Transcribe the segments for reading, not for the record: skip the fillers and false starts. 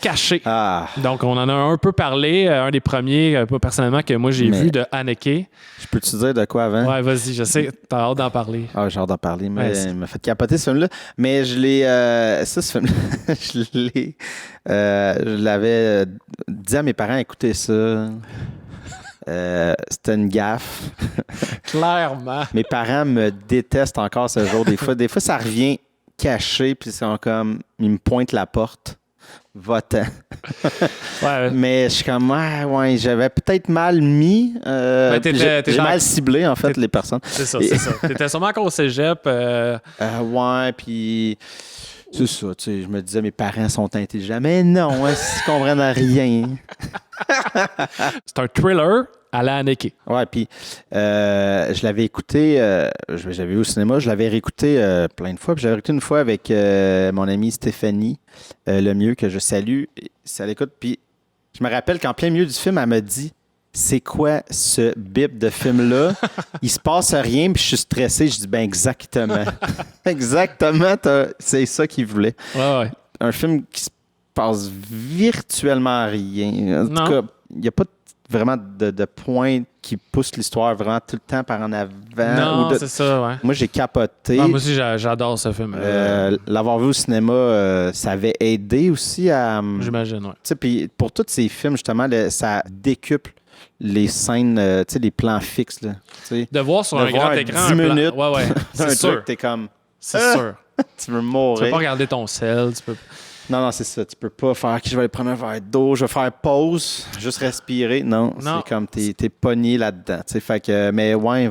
caché. Ah. Donc, on en a un peu parlé. Un des premiers, pas personnellement, que moi, j'ai vu de Haneke. Je peux te dire de quoi avant? Ouais, vas-y, je sais, t'as hâte d'en parler. Ah, j'ai hâte d'en parler, mais il m'a fait capoter ce film-là. Mais je l'ai... ce film-là, je l'avais dit à mes parents, écoutez ça. C'était une gaffe. Clairement. Mes parents me détestent encore ce jour. Des fois, ça revient caché, puis c'est comme... Ils me pointent la porte. Va-t'en. Ouais. Mais je suis comme, ouais, j'avais peut-être mal mis. J'ai mal ciblé, en fait, les personnes. C'est ça. T'étais sûrement encore au cégep. Ouais, puis c'est ça, tu sais, je me disais, mes parents sont intelligents. Mais non, ils comprennent rien. C'est un thriller à la Haneke. Ouais, puis je l'avais écouté, j'avais vu au cinéma, je l'avais réécouté plein de fois. Puis j'avais réécouté une fois avec mon amie Stéphanie Lemieux, que je salue. Ça l'écoute. Puis je me rappelle qu'en plein milieu du film, elle m'a dit, c'est quoi ce bip de film-là? Il se passe rien, puis je suis stressé. Je dis, ben exactement. Exactement, c'est ça qu'il voulait. Ouais. Un film qui se passe virtuellement rien. En tout cas, il n'y a pas vraiment de point qui pousse l'histoire vraiment tout le temps par en avant. Non, c'est ça, ouais. Moi, j'ai capoté. Moi aussi, j'adore ce film. L'avoir vu au cinéma, ça avait aidé aussi à... J'imagine, ouais. Tu sais, puis pour tous ces films, justement, ça décuple les scènes, tu sais, les plans fixes. Là, de voir sur un grand écran 10 minutes ouais. c'est sûr. T'es comme... C'est sûr. Tu veux mourir. Tu peux pas regarder ton sel, tu peux... Non, c'est ça. Tu peux pas faire je vais aller prendre un verre d'eau, je vais faire pause, juste respirer. Non. C'est comme t'es pogné là-dedans. Fait que, mais ouais,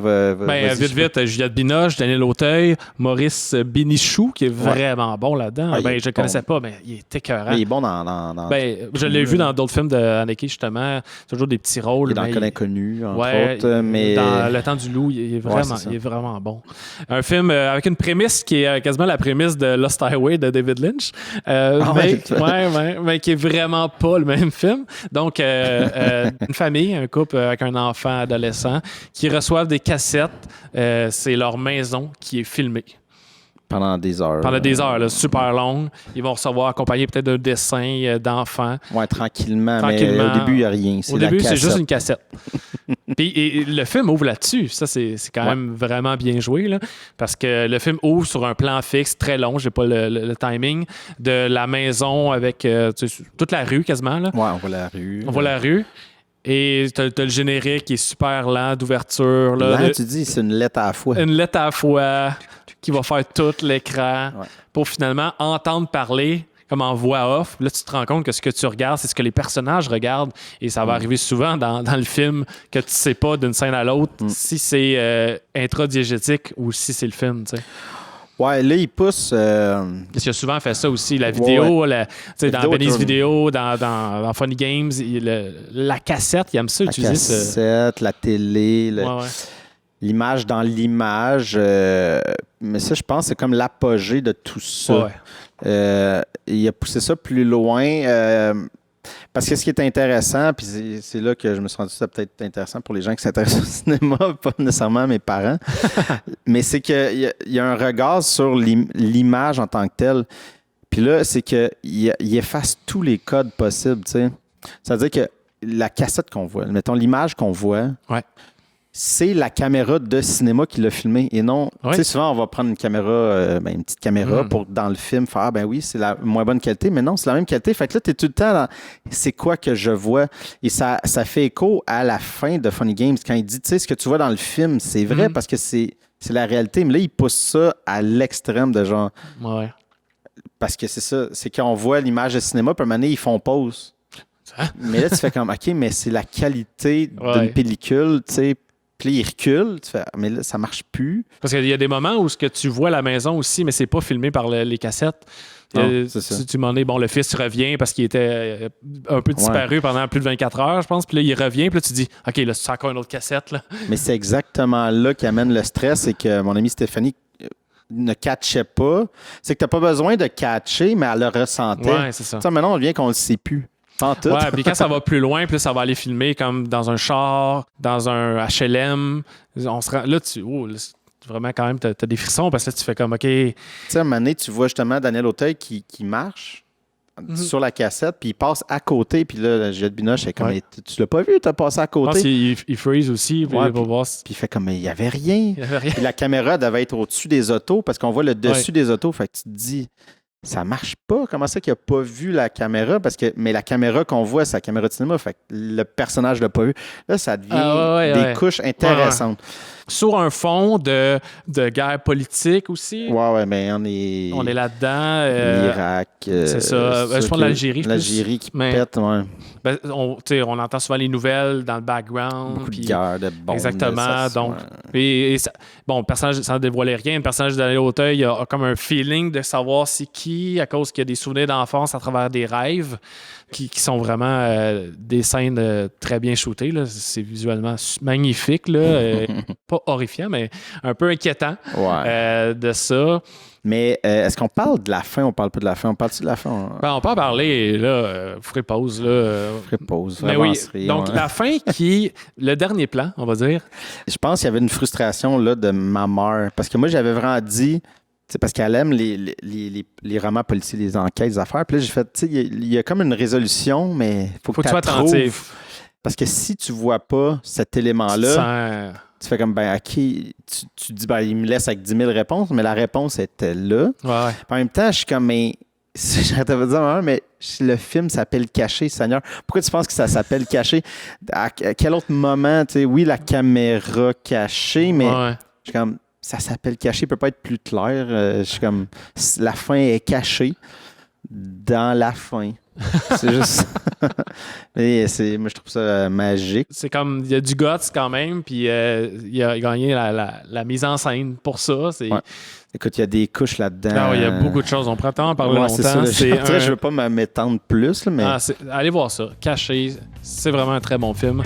vite, Juliette Binoche, Daniel Auteuil, Maurice Bénichou, qui est vraiment bon là-dedans. Je le connaissais pas, mais il est écœurant. Mais il est bon dans je l'ai vu dans d'autres films de Haneke, justement. Toujours des petits rôles. Il est dans Le Inconnu, entre autres. Mais... Dans Le Temps du loup, il est vraiment bon. Un film avec une prémisse qui est quasiment la prémisse de Lost Highway de David Lynch. Mais qui est vraiment pas le même film. Donc, une famille, un couple avec un enfant adolescent qui reçoivent des cassettes. C'est leur maison qui est filmée. Pendant des heures. Pendant des heures, là, super longues. Ils vont recevoir accompagné peut-être d'un dessin d'enfants. Ouais, tranquillement. Mais au début, il n'y a rien. Au début, c'est juste une cassette. Puis le film ouvre là-dessus. Ça, c'est quand même vraiment bien joué, là, parce que le film ouvre sur un plan fixe très long, j'ai pas le timing, de la maison avec toute la rue quasiment. Là. Ouais, on voit la rue. On voit la rue. Et t'as le générique qui est super lent d'ouverture. Là, tu dis, c'est une lettre à la fois. Une lettre à la fois qui va faire tout l'écran pour finalement entendre parler comme en voix off. Là, tu te rends compte que ce que tu regardes, c'est ce que les personnages regardent. Et ça va arriver souvent dans le film que tu sais pas d'une scène à l'autre si c'est intradiégétique ou si c'est le film, tu sais. Ouais, là, il pousse... Parce qu'il a souvent fait ça aussi. La vidéo, dans Benny's Vidéo, dans Funny Games, la cassette, il aime ça utiliser ça. La cassette, la télé, l'image dans l'image. Mais ça, je pense, c'est comme l'apogée de tout ça. Il a poussé ça plus loin. Parce que ce qui est intéressant, puis c'est là que je me suis rendu ça peut-être intéressant pour les gens qui s'intéressent au cinéma, pas nécessairement mes parents, mais c'est qu'il y a un regard sur l'image en tant que telle. Puis là, c'est qu'il efface tous les codes possibles, tu sais. C'est-à-dire que la cassette qu'on voit, mettons l'image qu'on voit, c'est la caméra de cinéma qui l'a filmé et non... Tu sais, souvent, on va prendre une caméra, une petite caméra pour, dans le film, faire c'est la moins bonne qualité, mais non, c'est la même qualité. Fait que là, tu es tout le temps dans c'est quoi que je vois? Et ça fait écho à la fin de Funny Games quand il dit, tu sais, ce que tu vois dans le film, c'est vrai parce que c'est la réalité, mais là, il pousse ça à l'extrême de genre... Parce que c'est ça, c'est qu'on voit l'image de cinéma, puis à un moment donné, ils font pause. Mais là, tu fais comme, OK, mais c'est la qualité d'une pellicule, tu sais. Puis là, il recule, tu fais, mais là, ça marche plus. Parce qu'il y a des moments où ce que tu vois à la maison aussi, mais c'est pas filmé par les cassettes. Non, c'est ça. Tu m'en dis, le fils revient parce qu'il était un peu disparu pendant plus de 24 heures, je pense. Puis là, il revient, puis là, tu dis, OK, là, c'est encore une autre cassette. Là. Mais c'est exactement là qui amène le stress et que mon amie Stéphanie ne catchait pas. C'est que tu n'as pas besoin de catcher, mais elle le ressentait. Ouais, c'est ça. Maintenant, on vient qu'on le sait plus. Puis quand ça va plus loin, puis ça va aller filmer comme dans un char, dans un HLM. Là, vraiment, quand même, t'as des frissons parce que là, tu fais comme, OK. Tu sais, à un moment donné, tu vois justement Daniel Auteuil qui marche, sur la cassette, puis il passe à côté, puis là, Juliette Binoche est comme, tu l'as pas vu, t'as passé à côté. Je pense qu'il freeze aussi, puis il fait comme, il y avait rien. Puis la caméra devait être au-dessus des autos, parce qu'on voit le dessus des autos, fait que tu te dis, ça marche pas. Comment ça qu'il a pas vu la caméra? Mais la caméra qu'on voit, c'est la caméra de cinéma, fait que le personnage l'a pas vu. Là, ça devient des couches intéressantes. Sur un fond de guerre politique aussi. Ouais, mais on est là-dedans. L'Irak. C'est ça. Je pense l'Algérie. L'Algérie qui pète, ouais. Ben, on entend souvent les nouvelles dans le background. Beaucoup de guerres, de bombes. Exactement. Donc, le personnage, sans dévoiler rien, le personnage de Auteuil a comme un feeling de savoir c'est qui, à cause qu'il y a des souvenirs d'enfance à travers des rêves qui sont vraiment des scènes très bien shootées. Là. C'est visuellement magnifique. Là, pas horrifiant, mais un peu inquiétant de ça. Mais est-ce qu'on parle de la fin? On parle pas de la fin. On parle-tu de la fin? On peut en parler. Là, vous ferez pause. Là. Vous ferez pause. Mais oui. Donc, la fin le dernier plan, on va dire. Je pense qu'il y avait une frustration là, de ma mère. Parce que moi, j'avais vraiment dit... Parce qu'elle aime les romans policiers, les enquêtes, les affaires. Puis là, j'ai fait, il y a comme une résolution, mais faut que tu sois attentif. Parce que si tu vois pas cet élément-là, tu fais comme, OK, tu dis, il me laisse avec 10 000 réponses, mais la réponse était là. Ouais. En même temps, je suis comme, mais j'arrête de dire, mais le film s'appelle Caché, Seigneur. Pourquoi tu penses que ça s'appelle Caché? À quel autre moment, oui, la caméra cachée, mais je suis comme... Ça s'appelle Caché, il peut pas être plus clair. Je suis comme, la fin est cachée dans la fin. C'est juste... Mais moi, je trouve ça magique. C'est comme, il y a du guts quand même, puis il a gagné la mise en scène pour ça. Écoute, il y a des couches là-dedans. Il y a beaucoup de choses. On prend le temps d'en parler longtemps. Je veux pas m'étendre plus, mais... allez voir ça. Caché, c'est vraiment un très bon film.